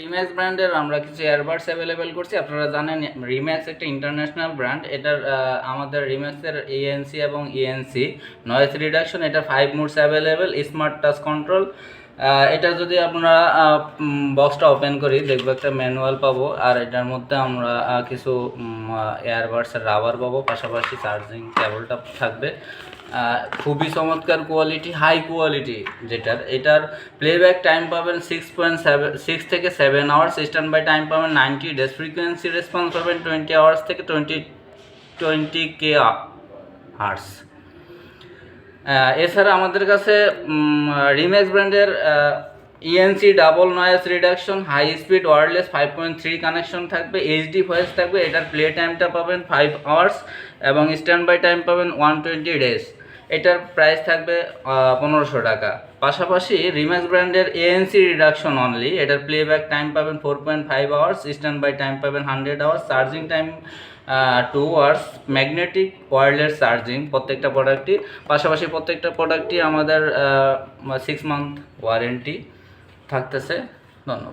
Remax ব্র্যান্ডের আমরা কিছু এয়ারবাডস অ্যাভেলেবেল করছি। আপনারা জানেন রিম্যাক্স একটা ইন্টারন্যাশনাল ব্র্যান্ড। এটার আমাদের রিম্যাক্সের এএনসি এবং ইএনসি নয়েজ রিডাকশন, এটা 5 modes available, smart touch control. এটা যদি আমরা বক্সটা ওপেন করি দেখবো একটা ম্যানুয়াল পাবো, আর এটার মধ্যে আমরা কিছু এয়ারবাডসের রাবার পাবো, পাশাপাশি চার্জিং কেবলটা থাকবে। খুবই চমৎকার কোয়ালিটি, হাই কোয়ালিটি এটার প্লেব্যাক টাইম পাবেন 6 থেকে 7 আওয়ার্স, স্ট্যান্ড বাই টাইম পাবেন 90 ডেজ, ফ্রিকোয়েন্সি রেসপন্স পাবেন 20 আওয়ার্স থেকে 20K আওয়ার্স। এছাড়া আমাদের কাছে রিম্যাক্স ব্র্যান্ডের ENC double noise reduction, high speed wireless 5.3 connection থাকবে, এইচডি ভয়েস থাকবে। এটার প্লে টাইমটা পাবেন 5 আওয়ার্স এবং স্ট্যান্ড বাই টাইম পাবেন 120 ডেজ। এটার প্রাইস থাকবে 1500 টাকা। পাশাপাশি রিম্যাক্স ব্র্যান্ডের এএনসি রিডাকশন অনলি, এটার প্লেব্যাক টাইম পাবেন 4.5 আওয়ার্স, স্ট্যান্ড বাই টাইম পাবেন 100 hours, charging time 2 hours, magnetic wireless charging প্রত্যেকটা প্রোডাক্টই। পাশাপাশি প্রত্যেকটা প্রোডাক্টই আমাদের 6 মান্থ ওয়ারেন্টি থাকতেছে। ধন্যবাদ।